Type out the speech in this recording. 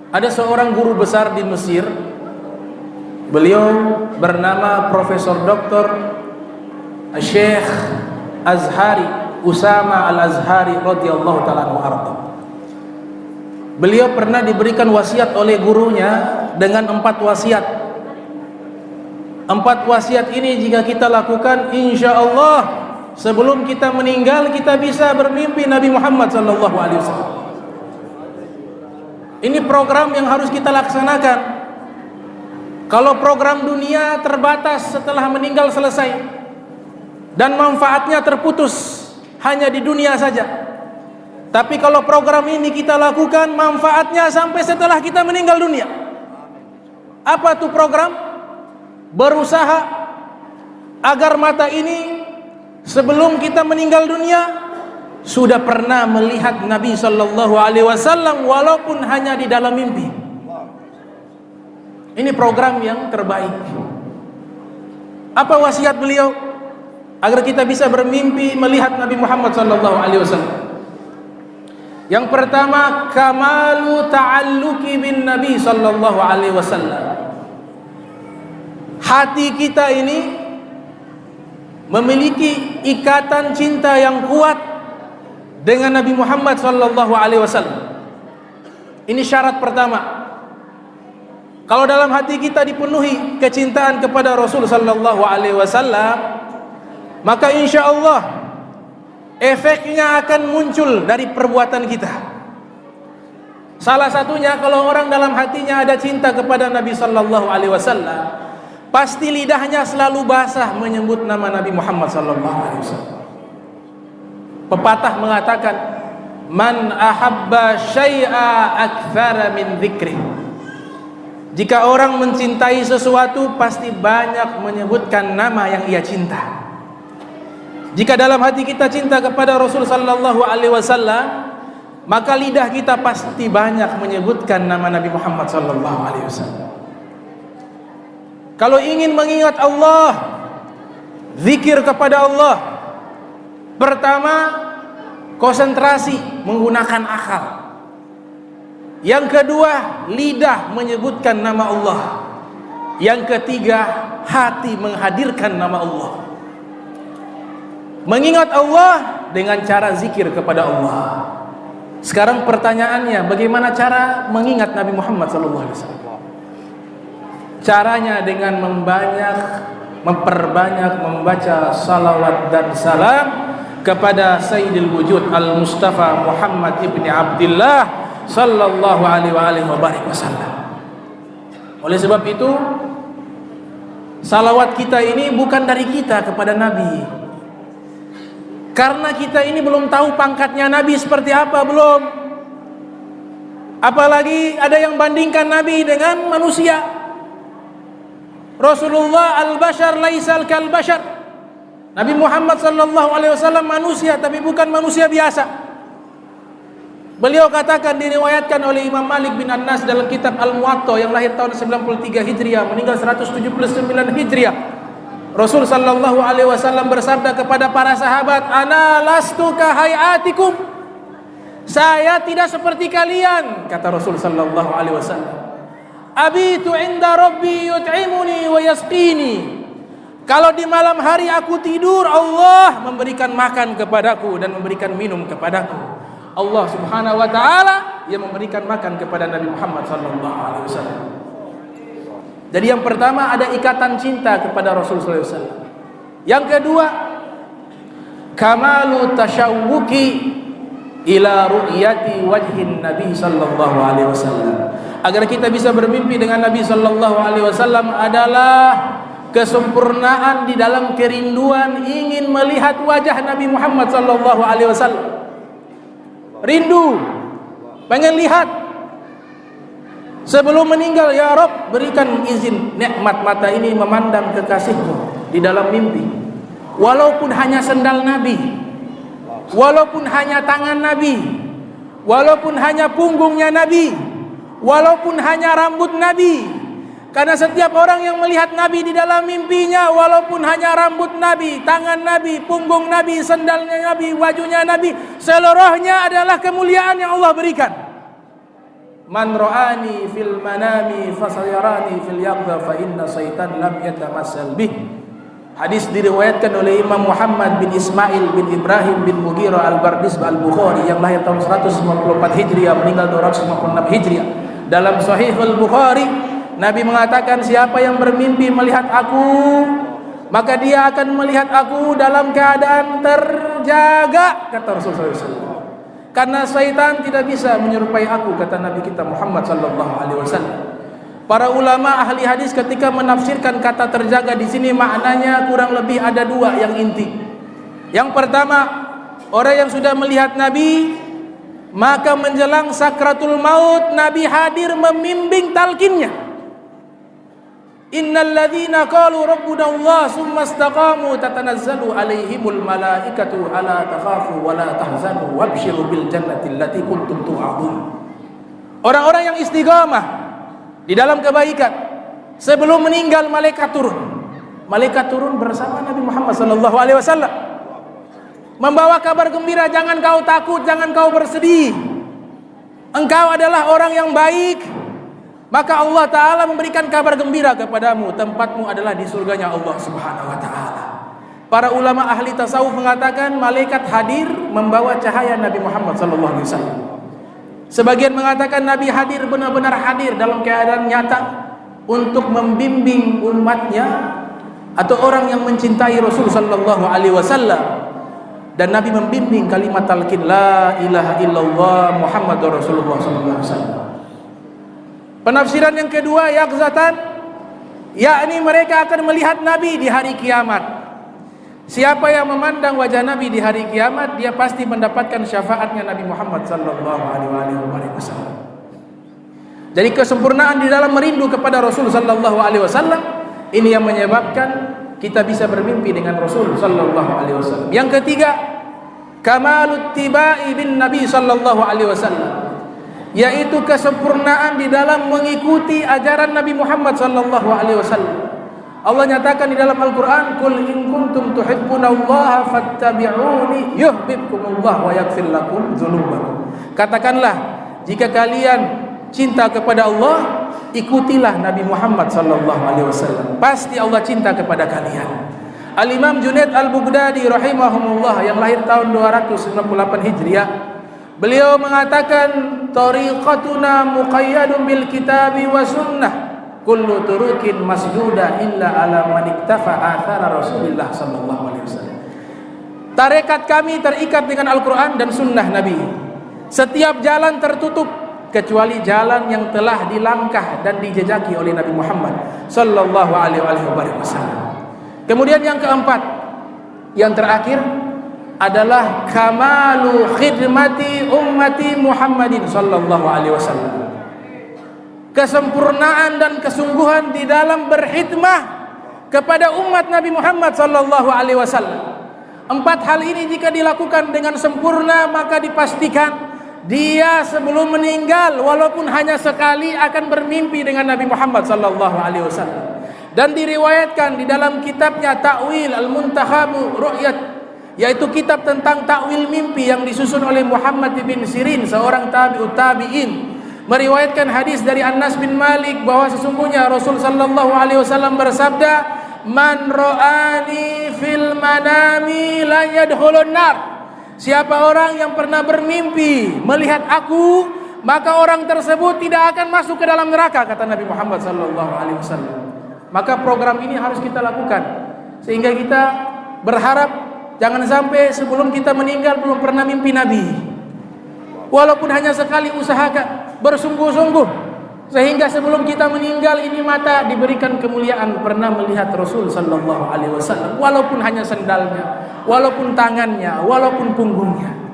Ada seorang guru besar di Mesir. Beliau bernama Profesor Dr. Syekh Azhari Usama Al-Azhari radhiyallahu ta'ala anhu arda. Beliau pernah diberikan wasiat oleh gurunya dengan 4 wasiat. 4 wasiat ini jika kita lakukan, insya Allah sebelum kita meninggal kita bisa bermimpi Nabi Muhammad sallallahu alaihi wasallam. Ini program yang harus kita laksanakan. Kalau program dunia terbatas setelah meninggal selesai dan manfaatnya terputus hanya di dunia saja. Tapi kalau program ini kita lakukan, manfaatnya sampai setelah kita meninggal dunia. Apa tuh program? Berusaha agar mata ini sebelum kita meninggal dunia sudah pernah melihat Nabi sallallahu alaihi wasallam walaupun hanya di dalam mimpi. Ini program yang terbaik. Apa wasiat beliau agar kita bisa bermimpi melihat Nabi Muhammad sallallahu alaihi wasallam? Yang pertama, kamalu ta'alluqi bin Nabi sallallahu alaihi wasallam. Hati kita ini memiliki ikatan cinta yang kuat dengan Nabi Muhammad sallallahu alaihi wasallam. Ini syarat pertama. Kalau dalam hati kita dipenuhi kecintaan kepada Rasul sallallahu alaihi wasallam, maka insya Allah efeknya akan muncul dari perbuatan kita. Salah satunya kalau orang dalam hatinya ada cinta kepada Nabi sallallahu alaihi wasallam, pasti lidahnya selalu basah menyebut nama Nabi Muhammad sallallahu alaihi wasallam. Pepatah mengatakan, man ahabba syai'a aktsara min dzikri. Jika orang mencintai sesuatu, pasti banyak menyebutkan nama yang ia cinta. Jika dalam hati kita cinta kepada Rasul sallallahu alaihi wasallam, maka lidah kita pasti banyak menyebutkan nama Nabi Muhammad sallallahu alaihi wasallam. Kalau ingin mengingat Allah, zikir kepada Allah, pertama, konsentrasi menggunakan akal. Yang kedua, lidah menyebutkan nama Allah. Yang ketiga, hati menghadirkan nama Allah. Mengingat Allah dengan cara zikir kepada Allah. Sekarang pertanyaannya, bagaimana cara mengingat Nabi Muhammad SAW? Caranya dengan memperbanyak membaca salawat dan salam kepada Sayyidil Wujud Al-Mustafa Muhammad ibni Abdillah sallallahu alaihi wasallam. Oleh sebab itu, salawat kita ini bukan dari kita kepada Nabi, karena kita ini belum tahu pangkatnya Nabi seperti apa, belum. Apalagi ada yang bandingkan Nabi dengan manusia. Rasulullah al-bashar laisal kal bashar. Nabi Muhammad sallallahu alaihi wasallam manusia, tapi bukan manusia biasa. Beliau katakan, diriwayatkan oleh Imam Malik bin Anas dalam kitab Al-Muwatta yang lahir tahun 93 Hijriah, meninggal 179 Hijriah. Rasul sallallahu alaihi wasallam bersabda kepada para sahabat, "Ana lastu ka hayatikum." Saya tidak seperti kalian, kata Rasul sallallahu alaihi wasallam. "Abitu inda rabbi yut'imuni wa yasqini." Kalau di malam hari aku tidur, Allah memberikan makan kepadaku dan memberikan minum kepadaku. Allah subhanahu wa ta'ala yang memberikan makan kepada Nabi Muhammad sallallahu alaihi wasallam. Jadi yang pertama, ada ikatan cinta kepada Rasul sallallahu alaihi wasallam. Yang kedua, kamalu tasyawwuki ila ru'yati wajhin Nabi sallallahu alaihi wasallam. Agar kita bisa bermimpi dengan Nabi sallallahu alaihi wasallam adalah kesempurnaan di dalam kerinduan ingin melihat wajah Nabi Muhammad sallallahu alaihi wasallam. Rindu, pengen lihat. Sebelum meninggal, ya Rabb, berikan izin nikmat mata ini memandang kekasihmu di dalam mimpi. Walaupun hanya sendal Nabi, walaupun hanya tangan Nabi, walaupun hanya punggungnya Nabi, walaupun hanya rambut Nabi, Karena setiap orang yang melihat Nabi di dalam mimpinya, walaupun hanya rambut Nabi, tangan Nabi, punggung Nabi, sendalnya Nabi, bajunya Nabi, seluruhnya adalah kemuliaan yang Allah berikan. Man ra'ani fil manami fasayarani fil yaqza fa inna syaitan lam yatamassal bih. Hadis diriwayatkan oleh Imam Muhammad bin Ismail bin Ibrahim bin Mughirah al-Bardis al-Bukhari yang lahir tahun 194 Hijriah, meninggal 256 Hijriah. Dalam Sahih al-Bukhari, Nabi mengatakan, siapa yang bermimpi melihat aku, maka dia akan melihat aku dalam keadaan terjaga, kata Rasulullah SAW. Karena syaitan tidak bisa menyerupai aku, kata Nabi kita Muhammad sallallahu alaihi wasallam. Para ulama ahli hadis ketika menafsirkan kata terjaga di sini maknanya kurang lebih ada dua yang inti. Yang pertama, orang yang sudah melihat Nabi, maka menjelang sakratul maut Nabi hadir membimbing talqinnya. Innal ladzina qalu rabbuna Allah tsumma istaqamu tatanazzalu alaihimul malaikatu alla takhafu wa la tahzanu wabshiru bil jannati allati kuntum tu'adun. Orang-orang yang istiqamah di dalam kebaikan, sebelum meninggal malaikat turun. Malaikat turun bersama Nabi Muhammad sallallahu alaihi wasallam, membawa kabar gembira, jangan kau takut, jangan kau bersedih. Engkau adalah orang yang baik, maka Allah Ta'ala memberikan kabar gembira kepadamu, tempatmu adalah di surganya Allah Subhanahu wa Ta'ala. Para ulama ahli tasawuf mengatakan malaikat hadir membawa cahaya Nabi Muhammad sallallahu alaihi wasallam. Sebagian mengatakan Nabi hadir benar-benar hadir dalam keadaan nyata untuk membimbing umatnya atau orang yang mencintai Rasul sallallahu alaihi wasallam. Dan Nabi membimbing kalimat talqin la ilaha illallah Muhammadur Rasulullah sallallahu alaihi wasallam. Penafsiran yang kedua, yaqzatan, yakni mereka akan melihat Nabi di hari kiamat. Siapa yang memandang wajah Nabi di hari kiamat, dia pasti mendapatkan syafaatnya Nabi Muhammad sallallahu alaihi wasallam. Jadi kesempurnaan di dalam merindu kepada Rasul sallallahu alaihi wasallam ini yang menyebabkan kita bisa bermimpi dengan Rasul sallallahu alaihi wasallam. Yang ketiga, kamalut tibai bin Nabi sallallahu alaihi wasallam, yaitu kesempurnaan di dalam mengikuti ajaran Nabi Muhammad sallallahu alaihi wasallam. Allah nyatakan di dalam Al-Qur'an, "Qul in kuntum tuhibbunallaha fattabi'uni yuhibbukumullah wa yaghfir lakum dzunubakum." Katakanlah, jika kalian cinta kepada Allah, ikutilah Nabi Muhammad sallallahu alaihi wasallam. Pasti Allah cinta kepada kalian. Al-Imam Junaid Al-Baghdadi rahimahumullah yang lahir tahun 298 Hijriah, beliau mengatakan, tariqatuna muqayyadun bil kitabi wa sunnah, kullu turukin masduda illa ala man iktafa athara Rasulillah sallallahu alaihi wasallam. Tarekat kami terikat dengan Al-Qur'an dan sunnah Nabi. Setiap jalan tertutup kecuali jalan yang telah dilangkah dan dijejaki oleh Nabi Muhammad sallallahu alaihi wasallam. Kemudian yang keempat, yang terakhir adalah kamalu khidmati ummati Muhammadin sallallahu alaihi wasallam. Kesempurnaan dan kesungguhan di dalam berkhidmah kepada umat Nabi Muhammad sallallahu alaihi wasallam. Empat hal ini jika dilakukan dengan sempurna, maka dipastikan dia sebelum meninggal walaupun hanya sekali akan bermimpi dengan Nabi Muhammad sallallahu alaihi wasallam. Dan diriwayatkan di dalam kitabnya Ta'wil Al-Muntakhabu Ru'yat, yaitu kitab tentang takwil mimpi yang disusun oleh Muhammad bin Sirin, seorang tabi'ut tabi'in, meriwayatkan hadis dari Anas bin Malik bahwa sesungguhnya Rasul sallallahu alaihi wasallam bersabda, "Man ra'ani fil manami la yadkhulun nar." Siapa orang yang pernah bermimpi melihat aku, maka orang tersebut tidak akan masuk ke dalam neraka, kata Nabi Muhammad sallallahu alaihi wasallam. Maka program ini harus kita lakukan sehingga kita berharap jangan sampai sebelum kita meninggal belum pernah mimpi Nabi. Walaupun hanya sekali, usahakan bersungguh-sungguh sehingga sebelum kita meninggal ini mata diberikan kemuliaan pernah melihat Rasul sallallahu alaihi wasallam, walaupun hanya sendalnya, walaupun tangannya, walaupun punggungnya.